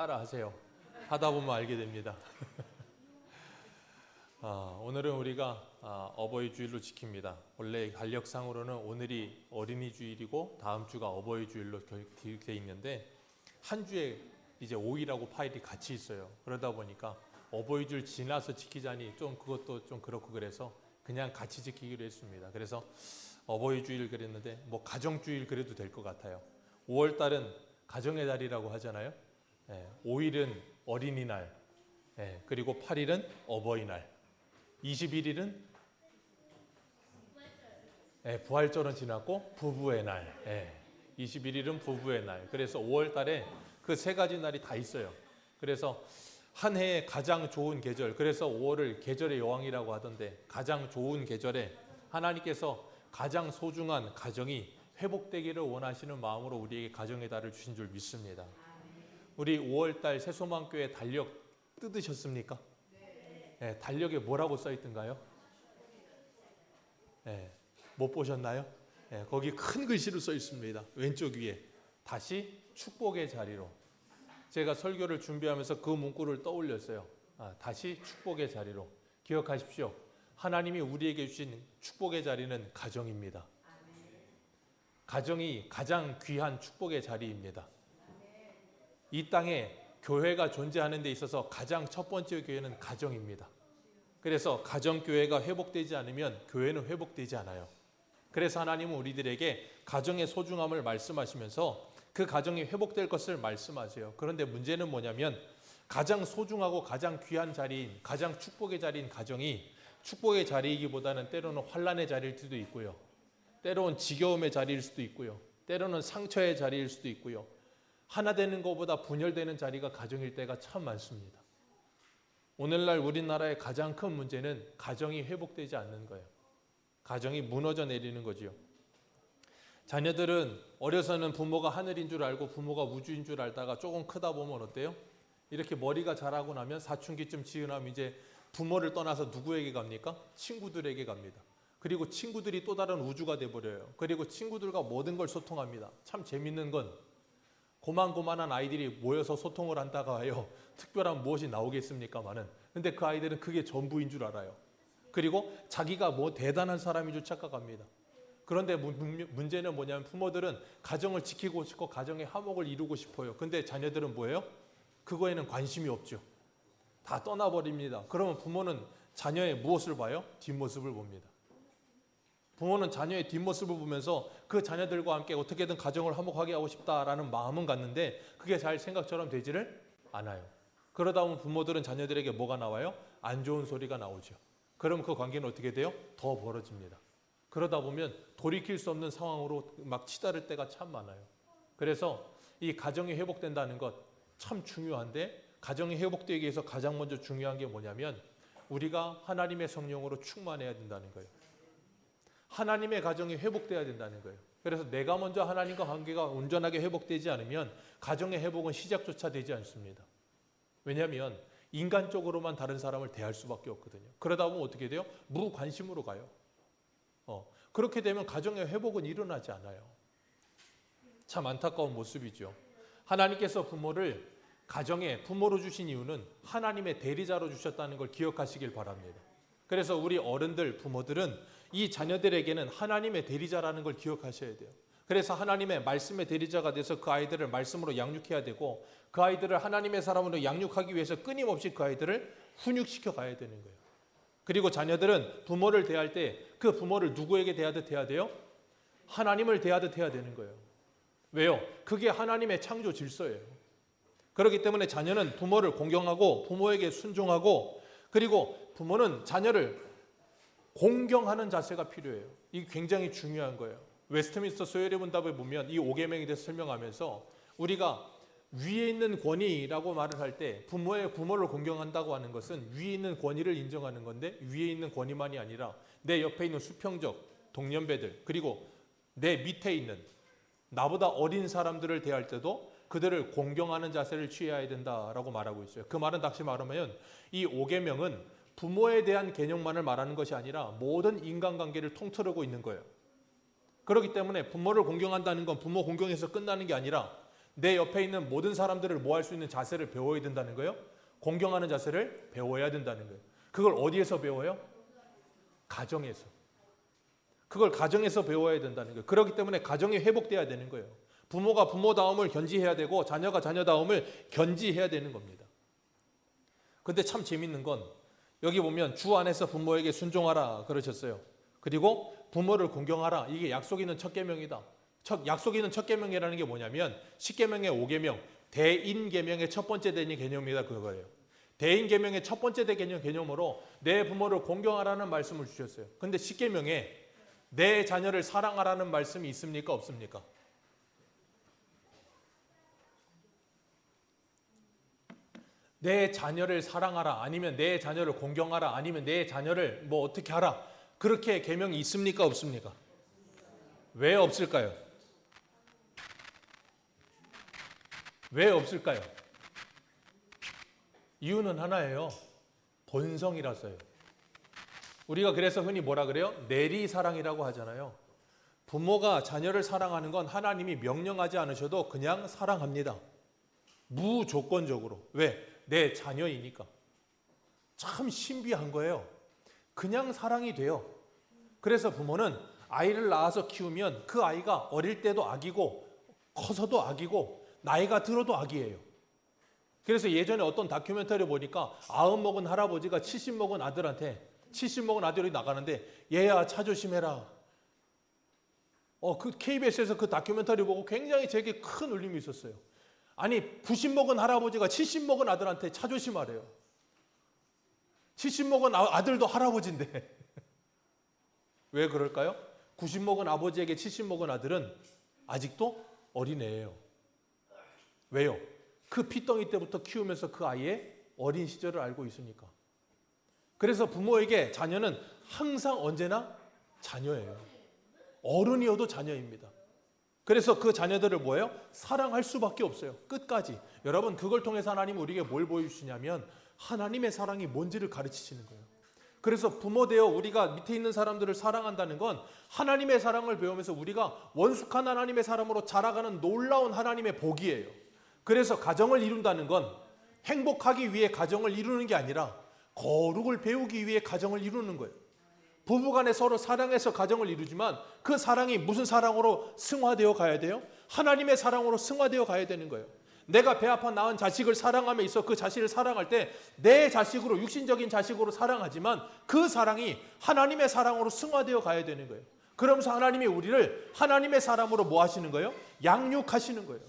따라하세요. 하다 보면 알게 됩니다. 오늘은 우리가 어버이 주일로 지킵니다. 원래 달력상으로는 오늘이 어린이 주일이고 다음 주가 어버이 주일로 되어 있는데 한 주에 이제 5일하고 8일이 같이 있어요. 그러다 보니까 어버이 주일 지나서 지키자니 좀 그것도 좀 그렇고 그래서 그냥 같이 지키기로 했습니다. 그래서 어버이 주일 그랬는데 뭐 가정 주일 그래도 될 것 같아요. 5월 달은 가정의 달이라고 하잖아요. 5일은 어린이날, 그리고 8일은 어버이날, 21일은 부활절은 지났고 부부의 날, 21일은 부부의 날. 그래서 5월 달에 그 세 가지 날이 다 있어요. 그래서 한 해의 가장 좋은 계절, 그래서 5월을 계절의 여왕이라고 하던데 가장 좋은 계절에 하나님께서 가장 소중한 가정이 회복되기를 원하시는 마음으로 우리에게 가정의 달을 주신 줄 믿습니다. 우리 5월달 새소망교회 달력 뜯으셨습니까? 네. 달력에 뭐라고 써있던가요? 못 보셨나요? 거기 큰 글씨로 써 있습니다. 왼쪽 위에 다시 축복의 자리로. 제가 설교를 준비하면서 그 문구를 떠올렸어요. 다시 축복의 자리로. 기억하십시오. 하나님이 우리에게 주신 축복의 자리는 가정입니다. 가정이 가장 귀한 축복의 자리입니다. 이 땅에 교회가 존재하는 데 있어서 가장 첫 번째 교회는 가정입니다. 그래서 가정교회가 회복되지 않으면 교회는 회복되지 않아요. 그래서 하나님은 우리들에게 가정의 소중함을 말씀하시면서 그 가정이 회복될 것을 말씀하세요. 그런데 문제는 뭐냐면 가장 소중하고 가장 귀한 자리인, 가장 축복의 자리인 가정이 축복의 자리이기보다는 때로는 환난의 자리일 수도 있고요. 때로는 지겨움의 자리일 수도 있고요. 때로는 상처의 자리일 수도 있고요. 하나 되는 것보다 분열되는 자리가 가정일 때가 참 많습니다. 오늘날 우리나라의 가장 큰 문제는 가정이 회복되지 않는 거예요. 가정이 무너져 내리는 거지요. 자녀들은 어려서는 부모가 하늘인 줄 알고 부모가 우주인 줄 알다가 조금 크다 보면 어때요? 이렇게 머리가 자라고 나면 사춘기쯤 지나면 이제 부모를 떠나서 누구에게 갑니까? 친구들에게 갑니다. 그리고 친구들이 또 다른 우주가 돼버려요. 그리고 친구들과 모든 걸 소통합니다. 참 재밌는 건 고만고만한 아이들이 모여서 소통을 한다고 해요. 특별한 무엇이 나오겠습니까마는. 근데 그 아이들은 그게 전부인 줄 알아요. 그리고 자기가 뭐 대단한 사람인 줄 착각합니다. 그런데 문제는 뭐냐면 부모들은 가정을 지키고 싶고 가정의 화목을 이루고 싶어요. 근데 자녀들은 뭐예요? 그거에는 관심이 없죠. 다 떠나버립니다. 그러면 부모는 자녀의 무엇을 봐요? 뒷모습을 봅니다. 부모는 자녀의 뒷모습을 보면서 그 자녀들과 함께 어떻게든 가정을 화목하게 하고 싶다라는 마음은 갖는데 그게 잘 생각처럼 되지를 않아요. 그러다 보면 부모들은 자녀들에게 뭐가 나와요? 안 좋은 소리가 나오죠. 그럼 그 관계는 어떻게 돼요? 더 벌어집니다. 그러다 보면 돌이킬 수 없는 상황으로 막 치달을 때가 참 많아요. 그래서 이 가정이 회복된다는 것 참 중요한데 가정이 회복되기 위해서 가장 먼저 중요한 게 뭐냐면 우리가 하나님의 성령으로 충만해야 된다는 거예요. 하나님의 가정이 회복돼야 된다는 거예요. 그래서 내가 먼저 하나님과 관계가 온전하게 회복되지 않으면 가정의 회복은 시작조차 되지 않습니다. 왜냐하면 인간적으로만 다른 사람을 대할 수밖에 없거든요. 그러다 보면 어떻게 돼요? 무관심으로 가요. 그렇게 되면 가정의 회복은 일어나지 않아요. 참 안타까운 모습이죠. 하나님께서 부모를 가정에 부모로 주신 이유는 하나님의 대리자로 주셨다는 걸 기억하시길 바랍니다. 그래서 우리 어른들, 부모들은 이 자녀들에게는 하나님의 대리자라는 걸 기억하셔야 돼요. 그래서 하나님의 말씀의 대리자가 돼서 그 아이들을 말씀으로 양육해야 되고 그 아이들을 하나님의 사람으로 양육하기 위해서 끊임없이 그 아이들을 훈육시켜 가야 되는 거예요. 그리고 자녀들은 부모를 대할 때 그 부모를 누구에게 대하듯 해야 돼요? 하나님을 대하듯 해야 되는 거예요. 왜요? 그게 하나님의 창조 질서예요. 그렇기 때문에 자녀는 부모를 공경하고 부모에게 순종하고 그리고 부모는 자녀를 공경하는 자세가 필요해요. 이게 굉장히 중요한 거예요. 웨스트민스터 소요리 문답에 보면 이 5계명에 대해서 설명하면서 우리가 위에 있는 권위라고 말을 할 때 부모를 공경한다고 하는 것은 위에 있는 권위를 인정하는 건데 위에 있는 권위만이 아니라 내 옆에 있는 수평적 동년배들 그리고 내 밑에 있는 나보다 어린 사람들을 대할 때도 그들을 공경하는 자세를 취해야 된다라고 말하고 있어요. 그 말은 다시 말하면 이 5계명은 부모에 대한 개념만을 말하는 것이 아니라 모든 인간관계를 통틀고 있는 거예요. 그렇기 때문에 부모를 공경한다는 건 부모 공경에서 끝나는 게 아니라 내 옆에 있는 모든 사람들을 뭐 할 수 있는 자세를 배워야 된다는 거예요. 공경하는 자세를 배워야 된다는 거예요. 그걸 어디에서 배워요? 가정에서. 그걸 가정에서 배워야 된다는 거예요. 그렇기 때문에 가정이 회복돼야 되는 거예요. 부모가 부모다움을 견지해야 되고 자녀가 자녀다움을 견지해야 되는 겁니다. 근데 참 재밌는 건 여기 보면 주 안에서 부모에게 순종하라 그러셨어요. 그리고 부모를 공경하라. 이게 약속 있는 첫 계명이다. 약속 있는 첫 계명이라는 게 뭐냐면 10계명의 5계명, 대인계명의 첫 번째 되는 개념이다 그거예요. 대인계명의 첫 번째 개념으로 내 부모를 공경하라는 말씀을 주셨어요. 근데 10계명에 내 자녀를 사랑하라는 말씀이 있습니까? 없습니까? 내 자녀를 사랑하라, 아니면 내 자녀를 공경하라, 아니면 내 자녀를 뭐 어떻게 하라, 그렇게 계명이 있습니까? 없습니까? 왜 없을까요? 왜 없을까요? 이유는 하나예요. 본성이라서요. 우리가 그래서 흔히 뭐라 그래요? 내리사랑이라고 하잖아요. 부모가 자녀를 사랑하는 건 하나님이 명령하지 않으셔도 그냥 사랑합니다. 무조건적으로. 왜? 내 자녀이니까. 참 신비한 거예요. 그냥 사랑이 돼요. 그래서 부모는 아이를 낳아서 키우면 그 아이가 어릴 때도 아기고 커서도 아기고 나이가 들어도 아기예요. 그래서 예전에 어떤 다큐멘터리 보니까 90 먹은 할아버지가 70 먹은 아들한테 70 먹은 아들이 나가는데 얘야 차 조심해라. 그 KBS에서 그 다큐멘터리 보고 굉장히 제게 큰 울림이 있었어요. 아니 90 먹은 할아버지가 70 먹은 아들한테 차 조심하래요. 70 먹은 아들도 할아버지인데 왜 그럴까요? 90 먹은 아버지에게 70 먹은 아들은 아직도 어린애예요. 왜요? 그 피덩이 때부터 키우면서 그 아이의 어린 시절을 알고 있으니까. 그래서 부모에게 자녀는 항상 언제나 자녀예요. 어른이어도 자녀입니다. 그래서 그 자녀들을 뭐예요? 사랑할 수밖에 없어요. 끝까지. 여러분 그걸 통해서 하나님은 우리에게 뭘 보여주시냐면 하나님의 사랑이 뭔지를 가르치시는 거예요. 그래서 부모 되어 우리가 밑에 있는 사람들을 사랑한다는 건 하나님의 사랑을 배우면서 우리가 원숙한 하나님의 사람으로 자라가는 놀라운 하나님의 복이에요. 그래서 가정을 이룬다는 건 행복하기 위해 가정을 이루는 게 아니라 거룩을 배우기 위해 가정을 이루는 거예요. 부부간에 서로 사랑해서 가정을 이루지만 그 사랑이 무슨 사랑으로 승화되어 가야 돼요? 하나님의 사랑으로 승화되어 가야 되는 거예요. 내가 배 아파 낳은 자식을 사랑함에 있어 그 자식을 사랑할 때 내 자식으로 육신적인 자식으로 사랑하지만 그 사랑이 하나님의 사랑으로 승화되어 가야 되는 거예요. 그러면서 하나님이 우리를 하나님의 사람으로 뭐 하시는 거예요? 양육하시는 거예요.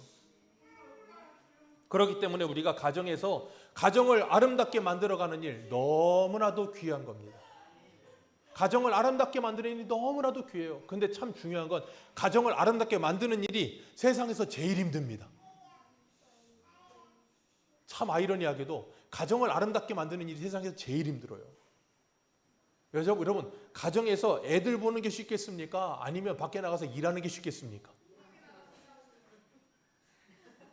그렇기 때문에 우리가 가정에서 가정을 아름답게 만들어가는 일 너무나도 귀한 겁니다. 가정을 아름답게 만드는 일이 너무나도 귀해요. 근데 참 중요한 건 가정을 아름답게 만드는 일이 세상에서 제일 힘듭니다. 참 아이러니하게도 가정을 아름답게 만드는 일이 세상에서 제일 힘들어요. 여러분 가정에서 애들 보는 게 쉽겠습니까? 아니면 밖에 나가서 일하는 게 쉽겠습니까?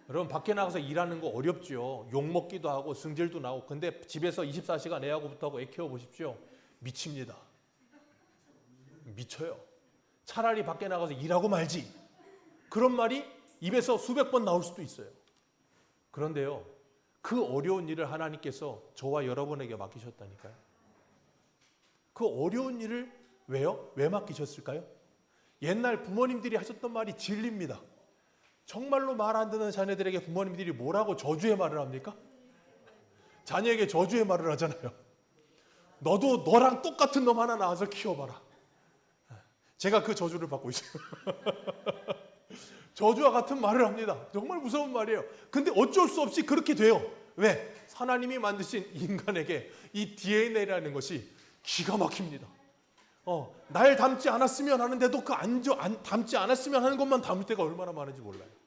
여러분 밖에 나가서 일하는 거 어렵죠. 욕먹기도 하고 승질도 나고. 근데 집에서 24시간 애하고부터 하고 애 키워보십시오. 미칩니다. 미쳐요. 차라리 밖에 나가서 일하고 말지. 그런 말이 입에서 수백 번 나올 수도 있어요. 그런데요. 그 어려운 일을 하나님께서 저와 여러분에게 맡기셨다니까요. 그 어려운 일을 왜요? 왜 맡기셨을까요? 옛날 부모님들이 하셨던 말이 진리입니다. 정말로 말 안 듣는 자녀들에게 부모님들이 뭐라고 저주의 말을 합니까? 자녀에게 저주의 말을 하잖아요. 너도 너랑 똑같은 놈 하나 낳아서 키워봐라. 제가 그 저주를 받고 있어요. 저주와 같은 말을 합니다. 정말 무서운 말이에요. 근데 어쩔 수 없이 그렇게 돼요. 왜? 하나님이 만드신 인간에게 이 DNA라는 것이 기가 막힙니다. 날 닮지 않았으면 하는데도 그 닮지 않았으면 하는 것만 닮을 때가 얼마나 많은지 몰라요.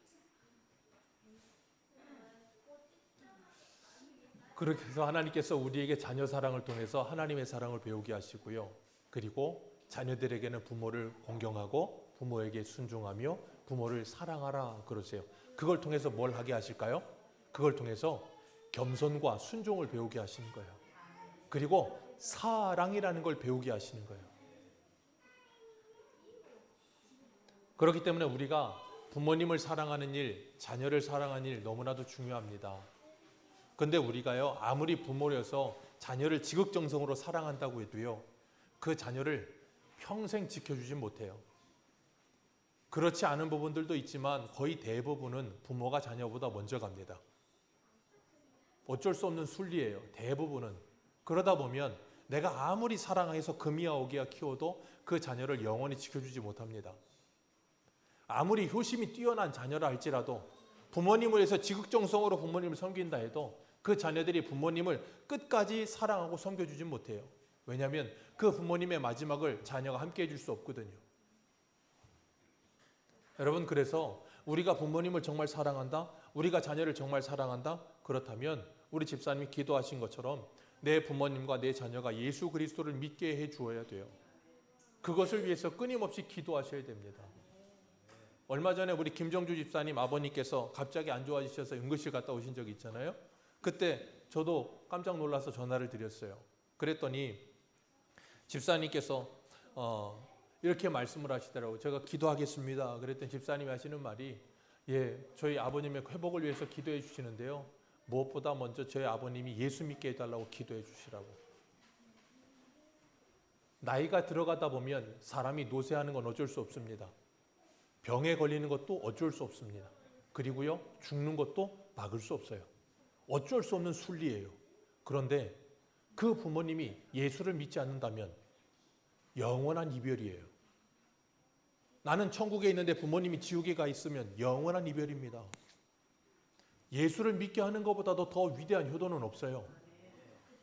그렇게 해서 하나님께서 우리에게 자녀 사랑을 통해서 하나님의 사랑을 배우게 하시고요. 그리고 자녀들에게는 부모를 공경하고 부모에게 순종하며 부모를 사랑하라 그러세요. 그걸 통해서 뭘 하게 하실까요? 그걸 통해서 겸손과 순종을 배우게 하시는 거예요. 그리고 사랑이라는 걸 배우게 하시는 거예요. 그렇기 때문에 우리가 부모님을 사랑하는 일, 자녀를 사랑하는 일 너무나도 중요합니다. 근데 우리가요, 아무리 부모여서 자녀를 지극정성으로 사랑한다고 해도요, 그 자녀를 평생 지켜주진 못해요. 그렇지 않은 부분들도 있지만 거의 대부분은 부모가 자녀보다 먼저 갑니다. 어쩔 수 없는 순리예요. 대부분은. 그러다 보면 내가 아무리 사랑해서 금이야 오기야 키워도 그 자녀를 영원히 지켜주지 못합니다. 아무리 효심이 뛰어난 자녀라 할지라도 부모님을 위해서 지극정성으로 부모님을 섬긴다 해도 그 자녀들이 부모님을 끝까지 사랑하고 섬겨주진 못해요. 왜냐하면 그 부모님의 마지막을 자녀가 함께 해줄 수 없거든요. 여러분, 그래서 우리가 부모님을 정말 사랑한다, 우리가 자녀를 정말 사랑한다, 그렇다면 우리 집사님이 기도하신 것처럼 내 부모님과 내 자녀가 예수 그리스도를 믿게 해 주어야 돼요. 그것을 위해서 끊임없이 기도하셔야 됩니다. 얼마 전에 우리 김정주 집사님 아버님께서 갑자기 안 좋아지셔서 응급실 갔다 오신 적이 있잖아요. 그때 저도 깜짝 놀라서 전화를 드렸어요. 그랬더니 집사님께서 이렇게 말씀을 하시더라고요. 제가 기도하겠습니다. 그랬더니 집사님이 하시는 말이, 저희 아버님의 회복을 위해서 기도해 주시는데요, 무엇보다 먼저 저희 아버님이 예수 믿게 해달라고 기도해 주시라고. 나이가 들어가다 보면 사람이 노쇠하는 건 어쩔 수 없습니다. 병에 걸리는 것도 어쩔 수 없습니다. 그리고요, 죽는 것도 막을 수 없어요. 어쩔 수 없는 순리예요. 그런데 그 부모님이 예수를 믿지 않는다면 영원한 이별이에요. 나는 천국에 있는데 부모님이 지옥에 가 있으면 영원한 이별입니다. 예수를 믿게 하는 것보다도 더 위대한 효도는 없어요.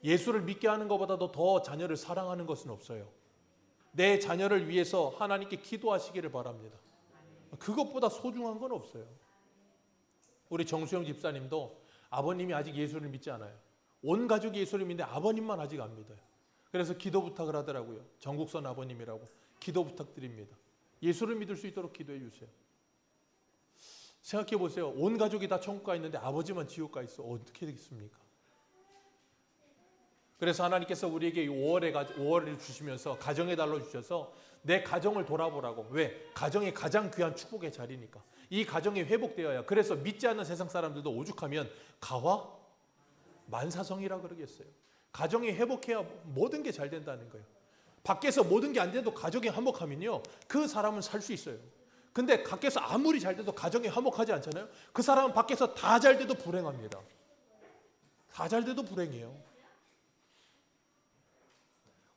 예수를 믿게 하는 것보다도 더 자녀를 사랑하는 것은 없어요. 내 자녀를 위해서 하나님께 기도하시기를 바랍니다. 그것보다 소중한 건 없어요. 우리 정수영 집사님도 아버님이 아직 예수를 믿지 않아요. 온 가족이 예수를 믿는데 아버님만 아직 안 믿어요. 그래서 기도 부탁을 하더라고요. 정국선 아버님이라고 기도 부탁드립니다. 예수를 믿을 수 있도록 기도해 주세요. 생각해 보세요. 온 가족이 다 천국 가 있는데 아버지만 지옥 가 있어. 어떻게 되겠습니까? 그래서 하나님께서 우리에게 5월을 주시면서 가정의 달로 주셔서 내 가정을 돌아보라고. 왜? 가정이 가장 귀한 축복의 자리니까. 이 가정이 회복되어야. 그래서 믿지 않는 세상 사람들도 오죽하면 가와 만사성이라 그러겠어요. 가정이 회복해야 모든 게 잘 된다는 거예요. 밖에서 모든 게 안 돼도 가정이 화목하면요, 그 사람은 살 수 있어요. 근데 밖에서 아무리 잘 돼도 가정이 화목하지 않잖아요. 그 사람은 밖에서 다 잘 돼도 불행합니다. 다 잘 돼도 불행해요.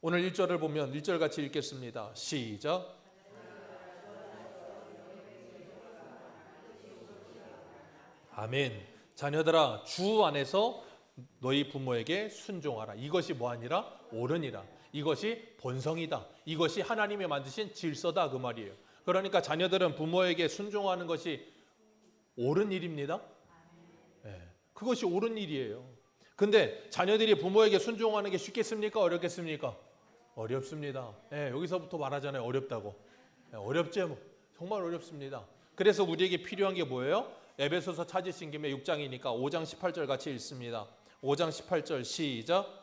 오늘 1절을 보면 1절 같이 읽겠습니다. 시작. 아멘. 자녀들아, 주 안에서 너희 부모에게 순종하라. 이것이 뭐하니라? 옳으니라. 이것이 본성이다. 이것이 하나님이 만드신 질서다, 그 말이에요. 그러니까 자녀들은 부모에게 순종하는 것이 옳은 일입니다. 그것이 옳은 일이에요. 근데 자녀들이 부모에게 순종하는 게 쉽겠습니까? 어렵겠습니까? 어렵습니다. 여기서부터 말하잖아요. 어렵다고. 어렵죠. 정말 어렵습니다. 그래서 우리에게 필요한 게 뭐예요? 에베소서 찾으신 김에 6장이니까 5장 18절 같이 읽습니다. 5장 18절 시작.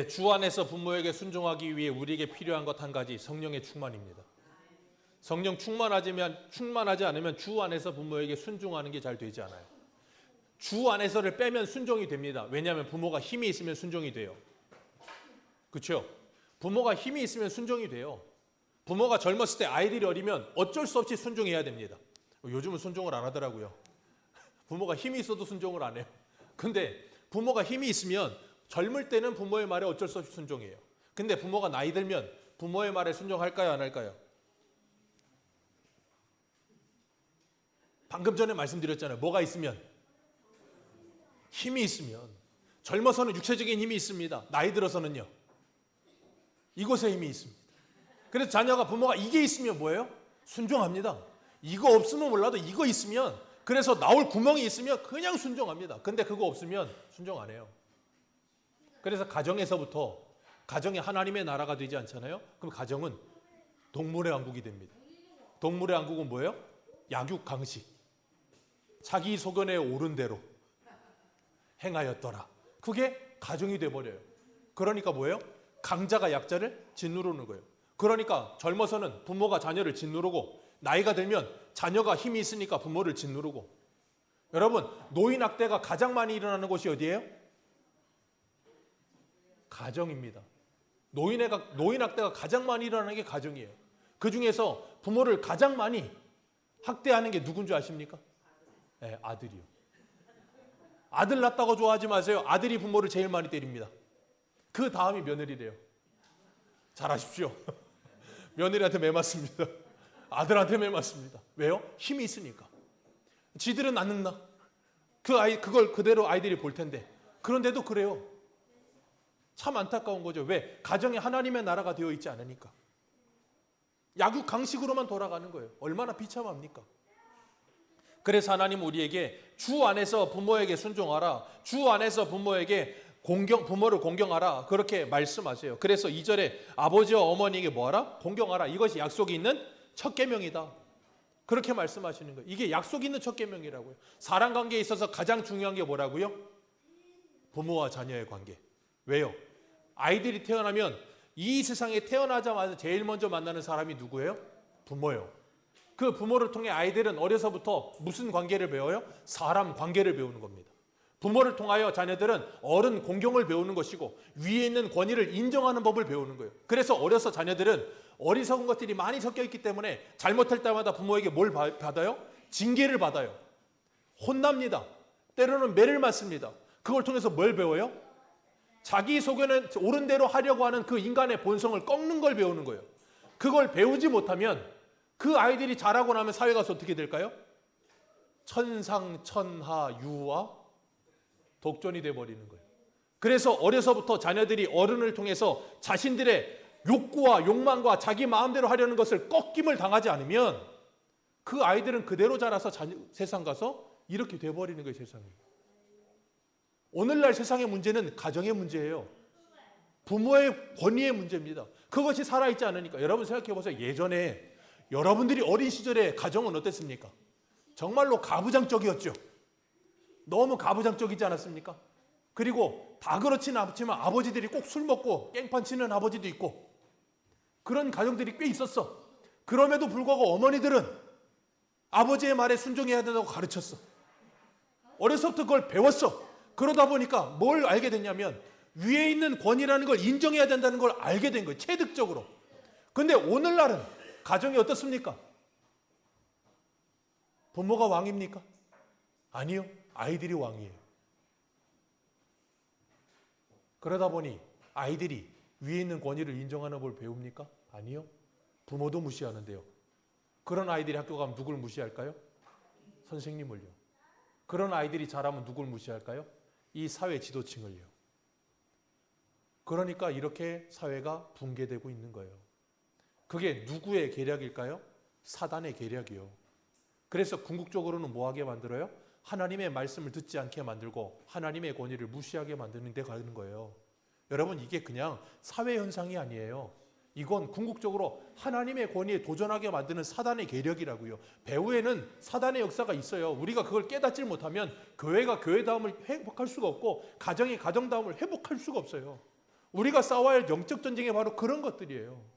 주 안에서 부모에게 순종하기 위해 우리에게 필요한 것 한 가지, 성령의 충만입니다. 성령 충만하지 않으면 주 안에서 부모에게 순종하는 게 잘 되지 않아요. 주 안에서를 빼면 순종이 됩니다. 왜냐하면 부모가 힘이 있으면 순종이 돼요. 그렇죠? 부모가 힘이 있으면 순종이 돼요. 부모가 젊었을 때 아이들이 어리면 어쩔 수 없이 순종해야 됩니다. 요즘은 순종을 안 하더라고요. 부모가 힘이 있어도 순종을 안 해요. 근데 부모가 힘이 있으면 젊을 때는 부모의 말에 어쩔 수 없이 순종해요. 근데 부모가 나이 들면 부모의 말에 순종할까요, 안 할까요? 방금 전에 말씀드렸잖아요. 뭐가 있으면? 힘이 있으면. 젊어서는 육체적인 힘이 있습니다. 나이 들어서는요, 이곳에 힘이 있습니다. 그래서 자녀가 부모가 이게 있으면 뭐예요? 순종합니다. 이거 없으면 몰라도 이거 있으면, 그래서 나올 구멍이 있으면 그냥 순종합니다. 근데 그거 없으면 순종 안 해요. 그래서 가정에서부터, 가정이 하나님의 나라가 되지 않잖아요. 그럼 가정은 동물의 왕국이 됩니다. 동물의 왕국은 뭐예요? 약육 강식. 자기 소견에 옳은 대로 행하였더라. 그게 가정이 돼버려요. 그러니까 뭐예요? 강자가 약자를 짓누르는 거예요. 그러니까 젊어서는 부모가 자녀를 짓누르고 나이가 들면 자녀가 힘이 있으니까 부모를 짓누르고. 여러분, 노인학대가 가장 많이 일어나는 곳이 어디예요? 가정입니다. 노인학대가 가장 많이 일어나는 게 가정이에요. 그 중에서 부모를 가장 많이 학대하는 게 누군 줄 아십니까? 네, 아들이요. 아들 낳았다고 좋아하지 마세요. 아들이 부모를 제일 많이 때립니다. 그 다음이 며느리래요. 잘하십시오. 며느리한테 매 맞습니다. 아들한테 매 맞습니다. 왜요? 힘이 있으니까. 지들은 안 늙나? 그걸 그대로 아이들이 볼 텐데. 그런데도 그래요. 참 안타까운 거죠. 왜? 가정에 하나님의 나라가 되어 있지 않으니까. 약육 강식으로만 돌아가는 거예요. 얼마나 비참합니까? 그래서 하나님 우리에게 주 안에서 부모에게 순종하라. 주 안에서 부모에게 부모를 공경하라. 그렇게 말씀하세요. 그래서 2절에 아버지와 어머니에게 뭐하라? 공경하라. 이것이 약속이 있는 첫 계명이다. 그렇게 말씀하시는 거예요. 이게 약속이 있는 첫 계명이라고요. 사랑관계에 있어서 가장 중요한 게 뭐라고요? 부모와 자녀의 관계. 왜요? 아이들이 태어나면 이 세상에 태어나자마자 제일 먼저 만나는 사람이 누구예요? 부모예요. 그 부모를 통해 아이들은 어려서부터 무슨 관계를 배워요? 사람 관계를 배우는 겁니다. 부모를 통하여 자녀들은 어른 공경을 배우는 것이고 위에 있는 권위를 인정하는 법을 배우는 거예요. 그래서 어려서 자녀들은 어리석은 것들이 많이 섞여 있기 때문에 잘못할 때마다 부모에게 뭘 받아요? 징계를 받아요. 혼납니다. 때로는 매를 맞습니다. 그걸 통해서 뭘 배워요? 자기 속에는 옳은 대로 하려고 하는 그 인간의 본성을 꺾는 걸 배우는 거예요. 그걸 배우지 못하면 그 아이들이 자라고 나면 사회 가서 어떻게 될까요? 천상천하유와 독존이 돼버리는 거예요. 그래서 어려서부터 자녀들이 어른을 통해서 자신들의 욕구와 욕망과 자기 마음대로 하려는 것을 꺾임을 당하지 않으면 그 아이들은 그대로 자라서 세상 가서 이렇게 돼버리는 거예요. 세상이. 오늘날 세상의 문제는 가정의 문제예요. 부모의 권위의 문제입니다. 그것이 살아있지 않으니까. 여러분 생각해 보세요. 예전에 여러분들이 어린 시절에 가정은 어땠습니까? 정말로 가부장적이었죠. 너무 가부장적이지 않았습니까? 그리고 다 그렇지는 않지만 아버지들이 꼭 술 먹고 깽판 치는 아버지도 있고 그런 가정들이 꽤 있었어. 그럼에도 불구하고 어머니들은 아버지의 말에 순종해야 된다고 가르쳤어. 어려서부터 그걸 배웠어. 그러다 보니까 뭘 알게 됐냐면 위에 있는 권위라는 걸 인정해야 된다는 걸 알게 된 거예요. 체득적으로. 근데 오늘날은 가정이 어떻습니까? 부모가 왕입니까? 아니요. 아이들이 왕이에요. 그러다 보니 아이들이 위에 있는 권위를 인정하는 걸 배웁니까? 아니요. 부모도 무시하는데요. 그런 아이들이 학교 가면 누굴 무시할까요? 선생님을요. 그런 아이들이 자라면 누굴 무시할까요? 이 사회 지도층을요. 그러니까 이렇게 사회가 붕괴되고 있는 거예요. 그게 누구의 계략일까요? 사단의 계략이요. 그래서 궁극적으로는 뭐하게 만들어요? 하나님의 말씀을 듣지 않게 만들고 하나님의 권위를 무시하게 만드는 데 가는 거예요. 여러분 이게 그냥 사회 현상이 아니에요. 이건 궁극적으로 하나님의 권위에 도전하게 만드는 사단의 계략이라고요. 배후에는 사단의 역사가 있어요. 우리가 그걸 깨닫지 못하면 교회가 교회다움을 회복할 수가 없고 가정이 가정다움을 회복할 수가 없어요. 우리가 싸워야 할 영적 전쟁이 바로 그런 것들이에요.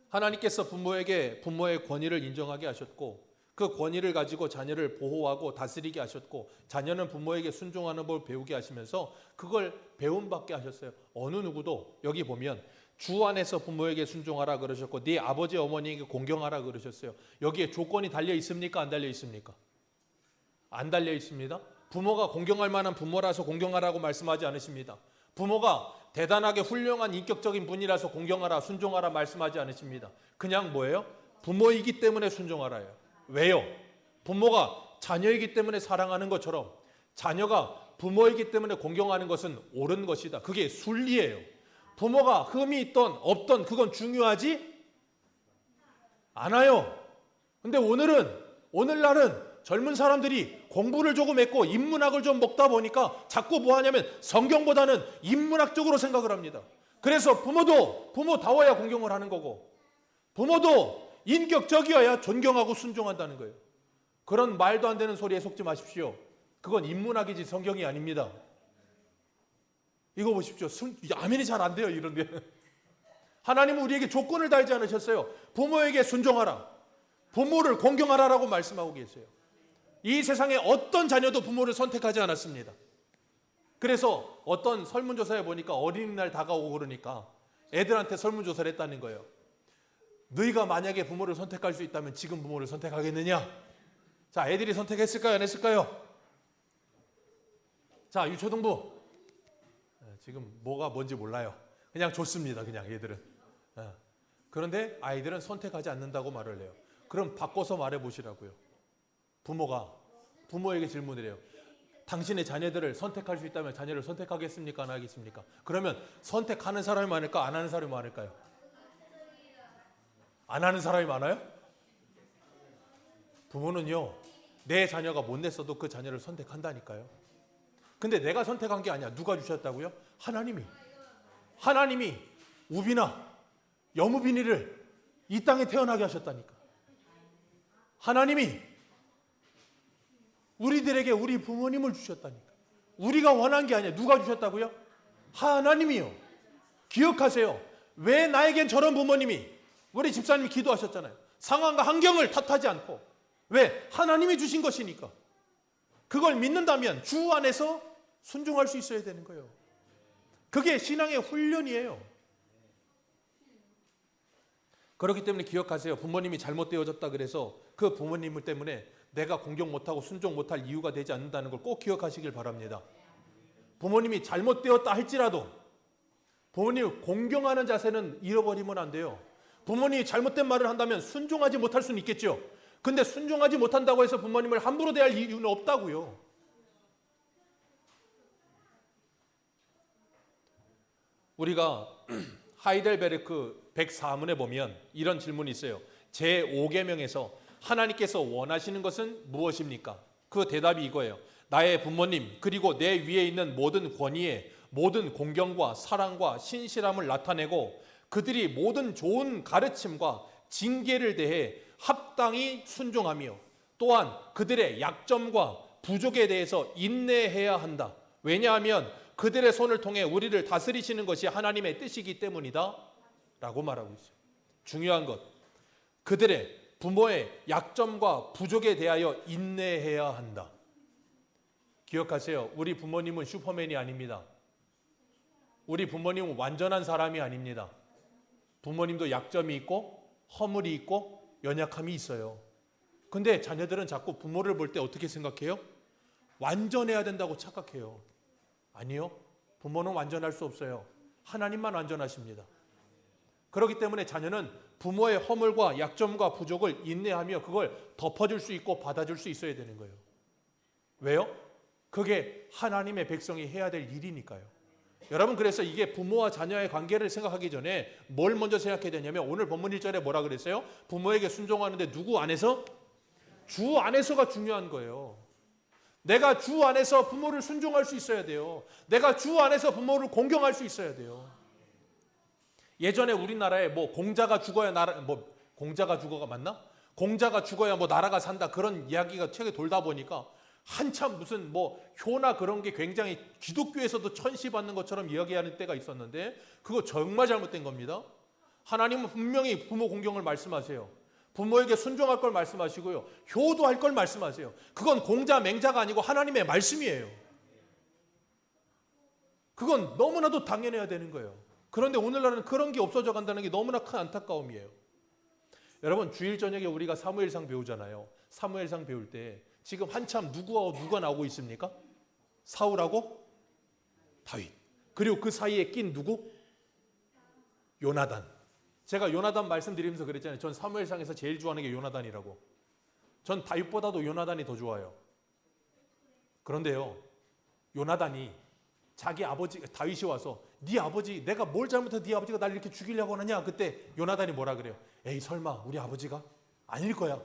하나님께서 부모에게 부모의 권위를 인정하게 하셨고 그 권위를 가지고 자녀를 보호하고 다스리게 하셨고 자녀는 부모에게 순종하는 법을 배우게 하시면서 그걸 배움받게 하셨어요. 어느 누구도 여기 보면 주 안에서 부모에게 순종하라 그러셨고 네 아버지 어머니에게 공경하라 그러셨어요. 여기에 조건이 달려 있습니까? 안 달려 있습니까? 안 달려 있습니다. 부모가 공경할 만한 부모라서 공경하라고 말씀하지 않으십니다. 부모가 대단하게 훌륭한 인격적인 분이라서 공경하라 순종하라 말씀하지 않으십니다. 그냥 뭐예요? 부모이기 때문에 순종하라요. 왜요? 부모가 자녀이기 때문에 사랑하는 것처럼 자녀가 부모이기 때문에 공경하는 것은 옳은 것이다. 그게 순리예요. 부모가 흠이 있던 없던 그건 중요하지 않아요. 근데 오늘날은 젊은 사람들이 공부를 조금 했고 인문학을 좀 먹다 보니까 자꾸 뭐 하냐면 성경보다는 인문학적으로 생각을 합니다. 그래서 부모도 부모다워야 공경을 하는 거고 부모도 인격적이어야 존경하고 순종한다는 거예요. 그런 말도 안 되는 소리에 속지 마십시오. 그건 인문학이지 성경이 아닙니다. 이거 보십시오. 아멘이 잘 안 돼요, 이런데. 하나님은 우리에게 조건을 달지 않으셨어요. 부모에게 순종하라. 부모를 공경하라라고 말씀하고 계세요. 이 세상에 어떤 자녀도 부모를 선택하지 않았습니다. 그래서 어떤 설문조사에 보니까 어린이날 다가오고 그러니까 애들한테 설문조사를 했다는 거예요. 너희가 만약에 부모를 선택할 수 있다면 지금 부모를 선택하겠느냐? 자, 애들이 선택했을까요? 안 했을까요? 자, 유초등부. 지금 뭐가 뭔지 몰라요. 그냥 좋습니다. 그냥 얘들은. 그런데 아이들은 선택하지 않는다고 말을 해요. 그럼 바꿔서 말해 보시라고요. 부모가 부모에게 질문을 해요. 당신의 자녀들을 선택할 수 있다면 자녀를 선택하겠습니까? 안 하겠습니까? 그러면 선택하는 사람이 많을까? 안 하는 사람이 많을까요? 안 하는 사람이 많아요? 부모는요, 내 자녀가 못 냈어도 그 자녀를 선택한다니까요. 근데 내가 선택한 게 아니야. 누가 주셨다고요? 하나님이 우비나 여무빈이를 이 땅에 태어나게 하셨다니까. 하나님이 우리들에게 우리 부모님을 주셨다니까. 우리가 원한 게 아니야. 누가 주셨다고요? 하나님이요. 기억하세요. 왜 나에겐 저런 부모님이, 우리 집사님이 기도하셨잖아요. 상황과 환경을 탓하지 않고. 왜? 하나님이 주신 것이니까. 그걸 믿는다면 주 안에서 순종할 수 있어야 되는 거예요. 그게 신앙의 훈련이에요. 그렇기 때문에 기억하세요. 부모님이 잘못되어졌다 그래서 그 부모님 때문에 내가 공경 못하고 순종 못할 이유가 되지 않는다는 걸 꼭 기억하시길 바랍니다. 부모님이 잘못되었다 할지라도 부모님을 공경하는 자세는 잃어버리면 안 돼요. 부모님이 잘못된 말을 한다면 순종하지 못할 수는 있겠죠. 근데 순종하지 못한다고 해서 부모님을 함부로 대할 이유는 없다고요. 우리가 하이델베르크 104문에 보면 이런 질문이 있어요. 제5계명에서 하나님께서 원하시는 것은 무엇입니까? 그 대답이 이거예요. 나의 부모님 그리고 내 위에 있는 모든 권위에 모든 공경과 사랑과 신실함을 나타내고 그들이 모든 좋은 가르침과 징계를 대해 합당히 순종하며 또한 그들의 약점과 부족에 대해서 인내해야 한다. 왜냐하면 그들의 손을 통해 우리를 다스리시는 것이 하나님의 뜻이기 때문이다 라고 말하고 있어요. 중요한 것, 그들의 부모의 약점과 부족에 대하여 인내해야 한다. 기억하세요. 우리 부모님은 슈퍼맨이 아닙니다. 우리 부모님은 완전한 사람이 아닙니다. 부모님도 약점이 있고 허물이 있고 연약함이 있어요. 근데 자녀들은 자꾸 부모를 볼 때 어떻게 생각해요? 완전해야 된다고 착각해요. 아니요. 부모는 완전할 수 없어요. 하나님만 완전하십니다. 그렇기 때문에 자녀는 부모의 허물과 약점과 부족을 인내하며 그걸 덮어줄 수 있고 받아줄 수 있어야 되는 거예요. 왜요? 그게 하나님의 백성이 해야 될 일이니까요. 여러분, 그래서 이게 부모와 자녀의 관계를 생각하기 전에 뭘 먼저 생각해야 되냐면 오늘 본문 1절에 뭐라 그랬어요? 부모에게 순종하는데 누구 안에서? 주 안에서가 중요한 거예요. 내가 주 안에서 부모를 순종할 수 있어야 돼요. 내가 주 안에서 부모를 공경할 수 있어야 돼요. 예전에 우리나라에 뭐 공자가 죽어야 나라, 뭐 공자가 죽어가 맞나? 공자가 죽어야 뭐 나라가 산다 그런 이야기가 책에 돌다 보니까 한참 무슨 뭐 효나 그런 게 굉장히 기독교에서도 천시받는 것처럼 이야기하는 때가 있었는데 그거 정말 잘못된 겁니다. 하나님은 분명히 부모 공경을 말씀하세요. 부모에게 순종할 걸 말씀하시고요. 효도할 걸 말씀하세요. 그건 공자 맹자가 아니고 하나님의 말씀이에요. 그건 너무나도 당연해야 되는 거예요. 그런데 오늘날은 그런 게 없어져 간다는 게 너무나 큰 안타까움이에요. 여러분, 주일 저녁에 우리가 사무엘상 배우잖아요. 사무엘상 배울 때 지금 한참 누가 나오고 있습니까? 사울하고 다윗. 그리고 그 사이에 낀 누구? 요나단. 제가 요나단 말씀드리면서 그랬잖아요. 전 사무엘상에서 제일 좋아하는 게 요나단이라고. 전 다윗보다도 요나단이 더 좋아요. 그런데요, 요나단이 자기 아버지 다윗이 와서 네 아버지, 내가 뭘 잘못해서 네 아버지가 날 이렇게 죽이려고 하느냐? 그때 요나단이 뭐라 그래요? 에이, 설마 우리 아버지가? 아닐 거야.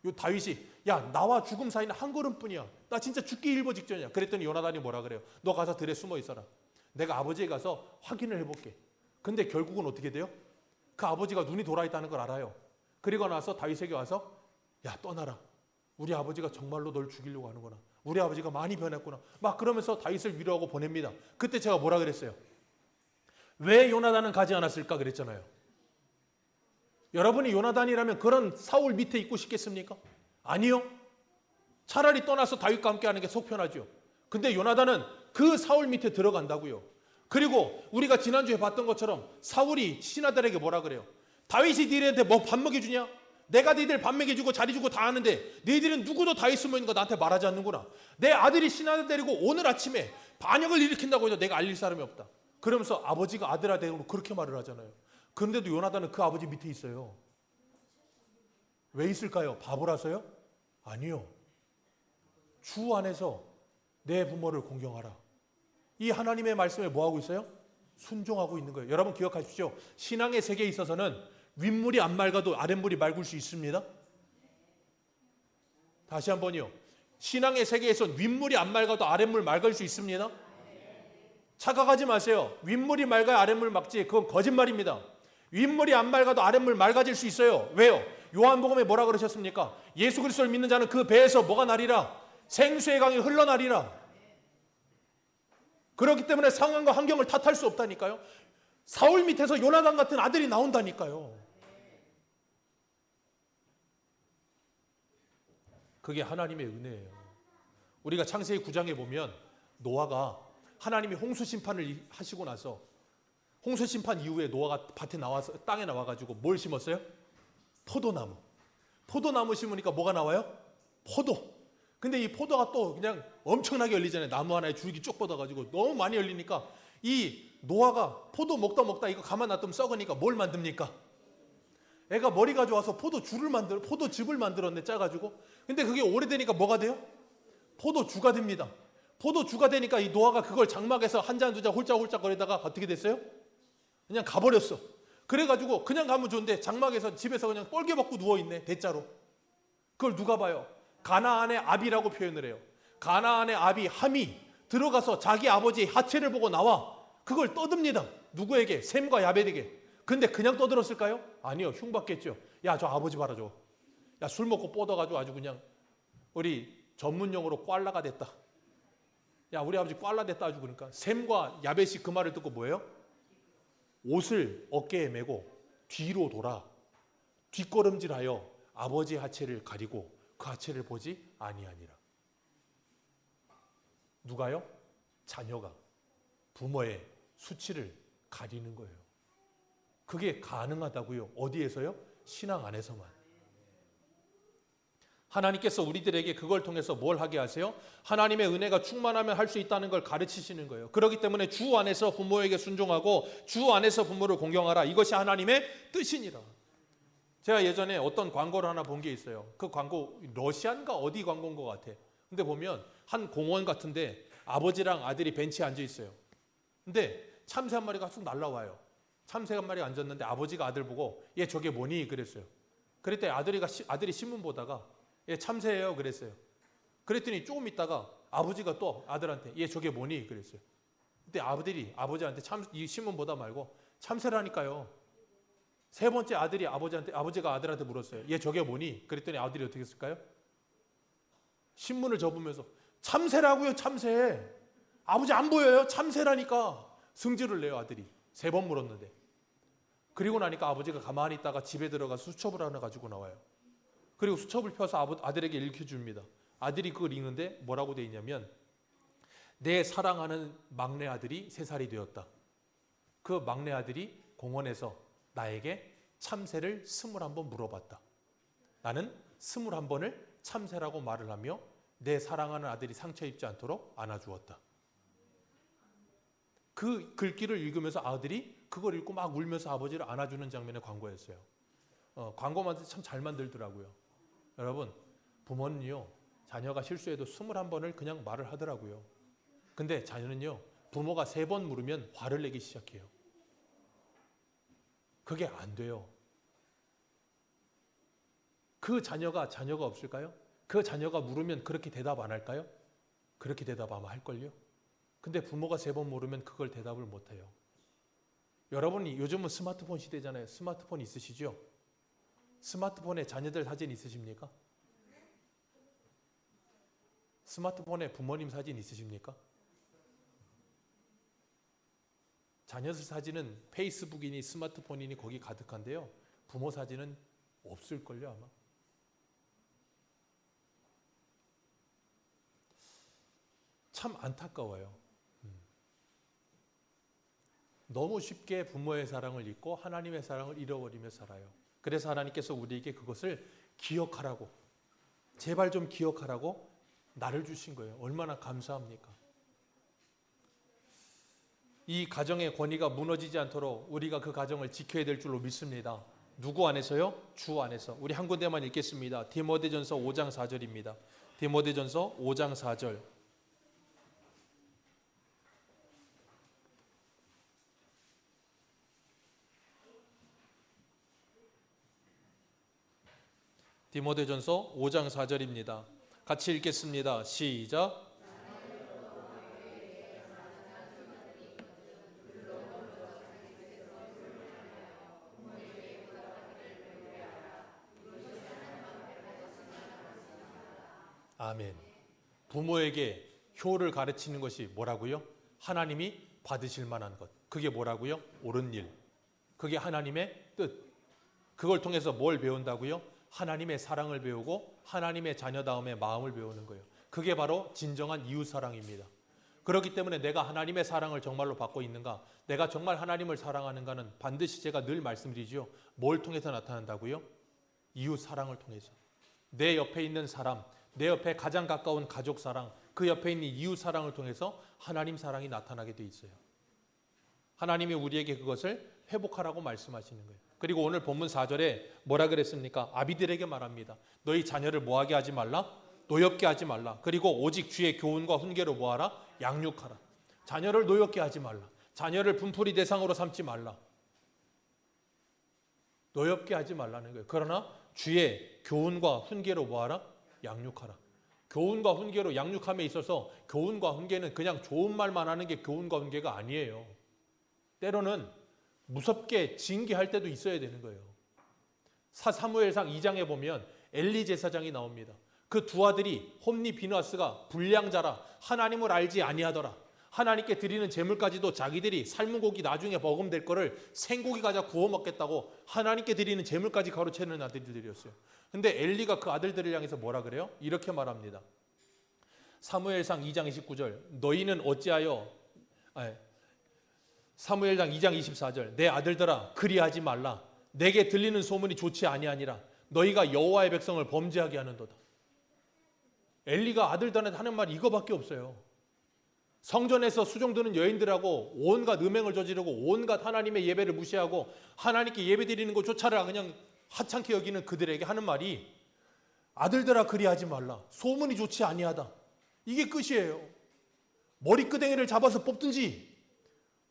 요 다윗이 야, 나와 죽음 사이는 한 걸음뿐이야. 나 진짜 죽기 일보 직전이야. 그랬더니 요나단이 뭐라 그래요? 너 가서 들에 숨어 있어라. 내가 아버지에 가서 확인을 해볼게. 근데 결국은 어떻게 돼요? 그 아버지가 눈이 돌아 있다는 걸 알아요. 그리고 나서 다윗에게 와서 야, 떠나라. 우리 아버지가 정말로 널 죽이려고 하는구나. 우리 아버지가 많이 변했구나. 막 그러면서 다윗을 위로하고 보냅니다. 그때 제가 뭐라 그랬어요? 왜 요나단은 가지 않았을까 그랬잖아요. 여러분이 요나단이라면 그런 사울 밑에 있고 싶겠습니까? 아니요. 차라리 떠나서 다윗과 함께 하는 게 속 편하죠. 근데 요나단은 그 사울 밑에 들어간다고요. 그리고 우리가 지난주에 봤던 것처럼 사울이 신하들에게 뭐라 그래요? 다윗이 너희한테 뭐 밥 먹여주냐? 내가 너희들 밥 먹여주고 자리 주고 다 하는데 너희들은 누구도 다윗 숨어 있는 거 나한테 말하지 않는구나. 내 아들이 신하들 데리고 오늘 아침에 반역을 일으킨다고 해도 내가 알릴 사람이 없다. 그러면서 아버지가 아들한테 그렇게 말을 하잖아요. 그런데도 요나단은 그 아버지 밑에 있어요. 왜 있을까요? 바보라서요? 아니요. 주 안에서 내 부모를 공경하라. 이 하나님의 말씀에 뭐하고 있어요? 순종하고 있는 거예요. 여러분 기억하십시오. 신앙의 세계에 있어서는 윗물이 안 맑아도 아랫물이 맑을 수 있습니다. 다시 한번요. 신앙의 세계에선 윗물이 안 맑아도 아랫물 맑을 수 있습니다. 착각하지 마세요. 윗물이 맑아야 아랫물 맑지. 그건 거짓말입니다. 윗물이 안 맑아도 아랫물 맑아질 수 있어요. 왜요? 요한복음에 뭐라 그러셨습니까? 예수 그리스도를 믿는 자는 그 배에서 뭐가 나리라? 생수의 강이 흘러나리라. 그렇기 때문에 상황과 환경을 탓할 수 없다니까요. 사울 밑에서 요나단 같은 아들이 나온다니까요. 그게 하나님의 은혜예요. 우리가 창세기 9장에 보면 노아가 하나님이 홍수 심판을 하시고 나서 홍수 심판 이후에 노아가 밭에 나와서 땅에 나와가지고 뭘 심었어요? 포도나무. 포도나무 심으니까 뭐가 나와요? 포도. 근데 이 포도가 또 그냥 엄청나게 열리잖아요. 나무 하나에 줄기 쭉 뻗어가지고 너무 많이 열리니까 이 노아가 포도 먹다 이거 가만 놔두면 썩으니까 뭘 만듭니까? 애가 머리가 좋아서 포도즙을 만들었네 짜가지고. 근데 그게 오래되니까 뭐가 돼요? 포도주가 됩니다. 포도주가 되니까 이 노아가 그걸 장막에서 한 잔 두 잔 홀짝홀짝 거리다가 어떻게 됐어요? 그냥 가버렸어. 그래가지고 그냥 가면 좋은데 장막에서 집에서 그냥 뻘개 벗고 누워있네. 대자로. 그걸 누가 봐요? 가나안의 아비라고 표현을 해요. 가나안의 아비 함이 들어가서 자기 아버지의 하체를 보고 나와 그걸 떠듭니다. 누구에게? 셈과 야벳에게. 근데 그냥 떠들었을까요? 아니요. 흉받겠죠. 야, 저 아버지 봐라 저. 야, 술 먹고 뻗어가지고 아주 그냥 우리 전문용어로 꽐라가 됐다. 야, 우리 아버지 꽐라 됐다 아주. 그러니까 셈과 야벳이 그 말을 듣고 뭐예요? 옷을 어깨에 메고 뒤로 돌아 뒷걸음질하여 아버지의 하체를 가리고 그 하체를 보지 아니하니라. 누가요? 자녀가 부모의 수치를 가리는 거예요. 그게 가능하다고요. 어디에서요? 신앙 안에서만. 하나님께서 우리들에게 그걸 통해서 뭘 하게 하세요? 하나님의 은혜가 충만하면 할 수 있다는 걸 가르치시는 거예요. 그렇기 때문에 주 안에서 부모에게 순종하고 주 안에서 부모를 공경하라. 이것이 하나님의 뜻이니라. 제가 예전에 어떤 광고를 하나 본 게 있어요. 그 광고 러시안가 어디 광고인 것 같아. 근데 보면 한 공원 같은데 아버지랑 아들이 벤치에 앉아 있어요. 근데 참새 한 마리가 쑥 날라와요. 참새 한 마리가 앉았는데 아버지가 아들 보고 얘 저게 뭐니? 그랬어요. 그랬더니 아들이 신문 보다가 얘 참새예요. 그랬어요. 그랬더니 조금 있다가 아버지가 또 아들한테 얘 저게 뭐니? 그랬어요. 그때 아버지한테 이 신문 보다 말고 참새라니까요. 세 번째 아버지가 아들한테 물었어요. 얘 저게 뭐니? 그랬더니 아들이 어떻게 했을까요? 신문을 접으면서 참새라고요. 참새. 아버지 안 보여요? 참새라니까. 승질을 내요. 아들이. 3번 물었는데. 그리고 나니까 아버지가 가만히 있다가 집에 들어가 수첩을 하나 가지고 나와요. 그리고 수첩을 펴서 아들에게 읽혀줍니다. 아들이 그걸 읽는데 뭐라고 돼 있냐면 내 사랑하는 막내 아들이 3살이 되었다. 그 막내 아들이 공원에서 나에게 참새를 21번 물어봤다. 나는 21번을 참새라고 말을 하며 내 사랑하는 아들이 상처 입지 않도록 안아주었다. 그 글귀를 읽으면서 아들이 그걸 읽고 막 울면서 아버지를 안아주는 장면의 광고였어요. 광고 만들 참 잘 만들더라고요. 여러분, 부모는요, 자녀가 실수해도 21번을 그냥 말을 하더라고요. 근데 자녀는요, 부모가 3번 물으면 화를 내기 시작해요. 그게 안 돼요. 그 자녀가 없을까요? 그 자녀가 물으면 그렇게 대답 안 할까요? 그렇게 대답 아마 할걸요? 근데 부모가 3번 물으면 그걸 대답을 못 해요. 여러분이 요즘은 스마트폰 시대잖아요. 스마트폰 있으시죠? 스마트폰에 자녀들 사진 있으십니까? 스마트폰에 부모님 사진 있으십니까? 자녀들 사진은 페이스북이니 스마트폰이니 거기 가득한데요. 부모 사진은 없을걸요 아마. 참 안타까워요. 너무 쉽게 부모의 사랑을 잊고 하나님의 사랑을 잃어버리며 살아요. 그래서 하나님께서 우리에게 그것을 기억하라고, 제발 좀 기억하라고 나를 주신 거예요. 얼마나 감사합니까? 이 가정의 권위가 무너지지 않도록 우리가 그 가정을 지켜야 될 줄로 믿습니다. 누구 안에서요? 주 안에서. 우리 한 군데만 읽겠습니다. 디모데전서 5장 4절입니다. 디모데전서 5장 4절. 디모데전서 5장 4절입니다. 같이 읽겠습니다. 시작. 아멘. 부모에게 효를 가르치는 것이 뭐라고요? 하나님이 받으실 만한 것. 그게 뭐라고요? 옳은 일. 그게 하나님의 뜻. 그걸 통해서 뭘 배운다고요? 하나님의 사랑을 배우고 하나님의 자녀다움의 마음을 배우는 거예요. 그게 바로 진정한 이웃사랑입니다. 그렇기 때문에 내가 하나님의 사랑을 정말로 받고 있는가, 내가 정말 하나님을 사랑하는가는 반드시 제가 늘 말씀드리죠. 뭘 통해서 나타난다고요? 이웃사랑을 통해서. 내 옆에 있는 사람, 내 옆에 가장 가까운 가족 사랑, 그 옆에 있는 이웃 사랑을 통해서 하나님 사랑이 나타나게 돼 있어요. 하나님이 우리에게 그것을 회복하라고 말씀하시는 거예요. 그리고 오늘 본문 4절에 뭐라 그랬습니까? 아비들에게 말합니다. 너희 자녀를 뭐하게 하지 말라? 노엽게 하지 말라. 그리고 오직 주의 교훈과 훈계로 뭐하라? 양육하라. 자녀를 노엽게 하지 말라. 자녀를 분풀이 대상으로 삼지 말라. 노엽게 하지 말라는 거예요. 그러나 주의 교훈과 훈계로 뭐하라? 양육하라. 교훈과 훈계로 양육함에 있어서 교훈과 훈계는 그냥 좋은 말만 하는 게 교훈과 훈계가 아니에요. 때로는 무섭게 징계할 때도 있어야 되는 거예요. 사무엘상 2장에 보면 엘리 제사장이 나옵니다. 그 두 아들이 홈니 비누아스가 불량자라 하나님을 알지 아니하더라. 하나님께 드리는 제물까지도 자기들이 삶은 고기 나중에 먹으면 거를 생고기 가져 구워 먹겠다고 하나님께 드리는 제물까지 가로채는 아들들이었어요. 근데 엘리가 그 아들들을 향해서 뭐라 그래요? 이렇게 말합니다. 사무엘상 2장 29절. 너희는 어찌하여 사무엘상 2장 24절. 내 아들들아 그리하지 말라. 내게 들리는 소문이 좋지 아니하니라. 너희가 여호와의 백성을 범죄하게 하는도다. 엘리가 아들들한테 하는 말이 이거밖에 없어요. 성전에서 수종드는 여인들하고 온갖 음행을 저지르고 온갖 하나님의 예배를 무시하고 하나님께 예배드리는 것조차를 그냥 하찮게 여기는 그들에게 하는 말이 아들들아 그리하지 말라. 소문이 좋지 아니하다. 이게 끝이에요. 머리끄댕이를 잡아서 뽑든지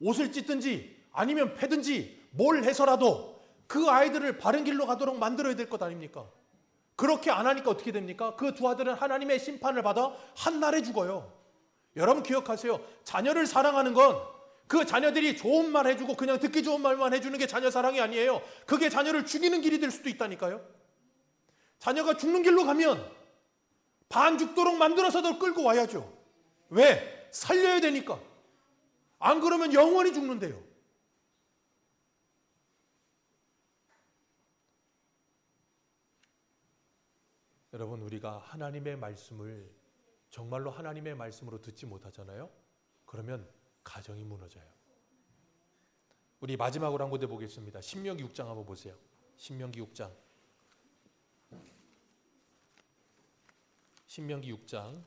옷을 찢든지 아니면 패든지 뭘 해서라도 그 아이들을 바른 길로 가도록 만들어야 될 것 아닙니까? 그렇게 안 하니까 어떻게 됩니까? 그 두 아들은 하나님의 심판을 받아 한날에 죽어요. 여러분 기억하세요. 자녀를 사랑하는 건 그 자녀들이 좋은 말 해주고 그냥 듣기 좋은 말만 해주는 게 자녀 사랑이 아니에요. 그게 자녀를 죽이는 길이 될 수도 있다니까요. 자녀가 죽는 길로 가면 반 죽도록 만들어서도 끌고 와야죠. 왜? 살려야 되니까. 안 그러면 영원히 죽는데요. 여러분 우리가 하나님의 말씀을 정말로 하나님의 말씀으로 듣지 못하잖아요. 그러면 가정이 무너져요. 우리 마지막으로 한 군데 보겠습니다. 신명기 6장 한번 보세요. 신명기 6장. 신명기 6장.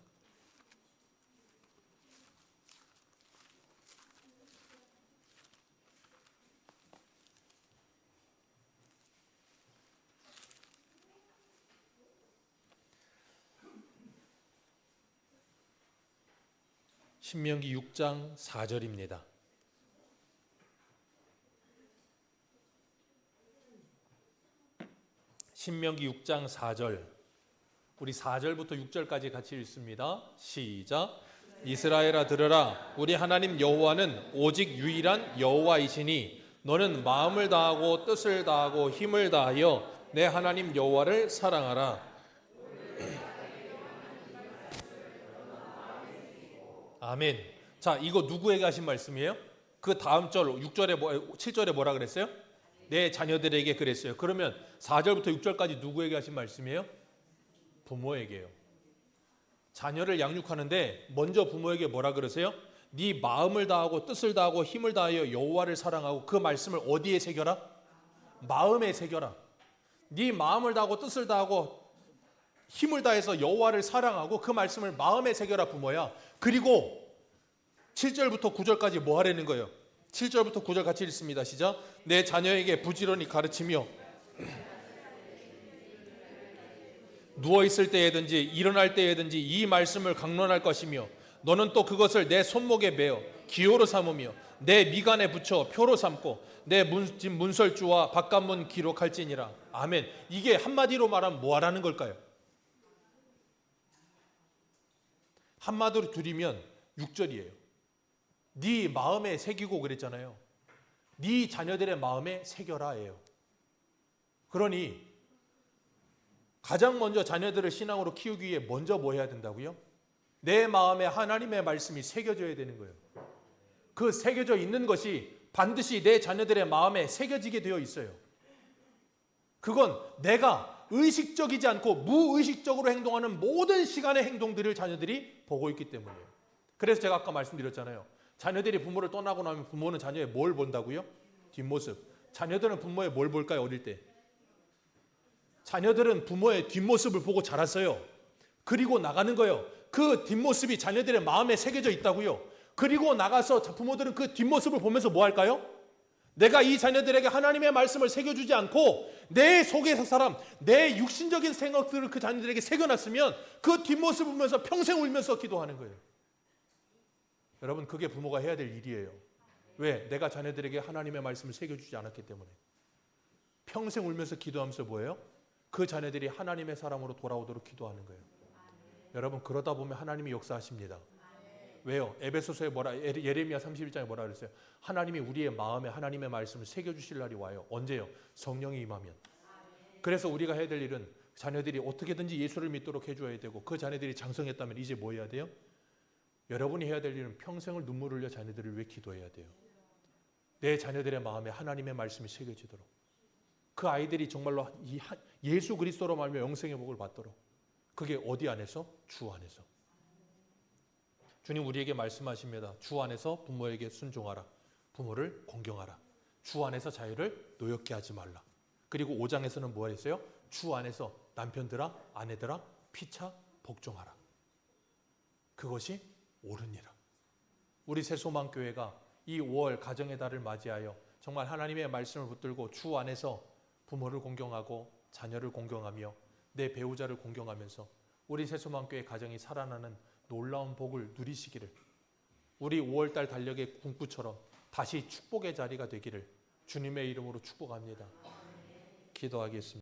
신명기 6장 4절입니다. 신명기 6장 4절. 우리 4절부터 6절까지 같이 읽습니다. 시작. 이스라엘아 들으라. 우리 하나님 여호와는 오직 유일한 여호와이시니 너는 마음을 다하고 뜻을 다하고 힘을 다하여 내 하나님 여호와를 사랑하라. 아멘. 자, 이거 누구에게 하신 말씀이에요? 그 다음 절 6절에 7절에 뭐라 그랬어요? 내 자녀들에게 그랬어요. 그러면 4절부터 6절까지 누구에게 하신 말씀이에요? 부모에게요. 자녀를 양육하는데 먼저 부모에게 뭐라 그러세요? 네 마음을 다하고 뜻을 다하고 힘을 다하여 여호와를 사랑하고 그 말씀을 어디에 새겨라? 마음에 새겨라. 네 마음을 다하고 뜻을 다하고 힘을 다해서 여호와를 사랑하고 그 말씀을 마음에 새겨라 부모야. 그리고 7절부터 9절까지 뭐 하라는 거예요? 7절부터 9절 같이 읽습니다. 시작. 내 자녀에게 부지런히 가르치며 누워있을 때에든지 일어날 때에든지 이 말씀을 강론할 것이며 너는 또 그것을 내 손목에 매어 기호로 삼으며 내 미간에 붙여 표로 삼고 내 문설주와 바깥문 기록할지니라. 아멘. 이게 한마디로 말하면 뭐 하라는 걸까요? 한마디로 줄이면 6절이에요. 네 마음에 새기고 그랬잖아요. 네 자녀들의 마음에 새겨라예요. 그러니 가장 먼저 자녀들을 신앙으로 키우기 위해 먼저 뭐 해야 된다고요? 내 마음에 하나님의 말씀이 새겨져야 되는 거예요. 그 새겨져 있는 것이 반드시 내 자녀들의 마음에 새겨지게 되어 있어요. 그건 내가 의식적이지 않고 무의식적으로 행동하는 모든 시간의 행동들을 자녀들이 보고 있기 때문이에요. 그래서 제가 아까 말씀드렸잖아요. 자녀들이 부모를 떠나고 나면 부모는 자녀의 뭘 본다고요? 뒷모습. 자녀들은 부모의 뭘 볼까요? 어릴 때. 자녀들은 부모의 뒷모습을 보고 자랐어요. 그리고 나가는 거예요. 그 뒷모습이 자녀들의 마음에 새겨져 있다고요. 그리고 나가서 부모들은 그 뒷모습을 보면서 뭐 할까요? 내가 이 자녀들에게 하나님의 말씀을 새겨주지 않고 내 속에서 사람, 내 육신적인 생각들을 그 자녀들에게 새겨놨으면 그 뒷모습을 보면서 평생 울면서 기도하는 거예요. 여러분, 그게 부모가 해야 될 일이에요. 왜? 내가 자녀들에게 하나님의 말씀을 새겨주지 않았기 때문에. 평생 울면서 기도하면서 뭐예요? 그 자녀들이 하나님의 사람으로 돌아오도록 기도하는 거예요. 여러분, 그러다 보면 하나님이 역사하십니다. 왜요? 에베소서에 예레미야 31장에 뭐라 그랬어요? 하나님이 우리의 마음에 하나님의 말씀을 새겨주실 날이 와요. 언제요? 성령이 임하면. 그래서 우리가 해야 될 일은 자녀들이 어떻게든지 예수를 믿도록 해줘야 되고 그 자녀들이 장성했다면 이제 뭐 해야 돼요? 여러분이 해야 될 일은 평생을 눈물 흘려 자녀들을 위해 기도해야 돼요. 내 자녀들의 마음에 하나님의 말씀이 새겨지도록. 그 아이들이 정말로 예수 그리스도로 말미암아 영생의 복을 받도록. 그게 어디 안에서? 주 안에서. 주님 우리에게 말씀하십니다. 주 안에서 부모에게 순종하라. 부모를 공경하라. 주 안에서 자유를 노엽게 하지 말라. 그리고 5장에서는 뭐 했어요? 주 안에서 남편들아 아내들아 피차 복종하라. 그것이 옳으니라. 우리 새소망교회가 이 5월 가정의 달을 맞이하여 정말 하나님의 말씀을 붙들고 주 안에서 부모를 공경하고 자녀를 공경하며 내 배우자를 공경하면서 우리 새소망교회 가정이 살아나는 놀라운 복을 누리시기를, 우리 5월달 달력의 궁구처럼 다시 축복의 자리가 되기를 주님의 이름으로 축복합니다. 기도하겠습니다.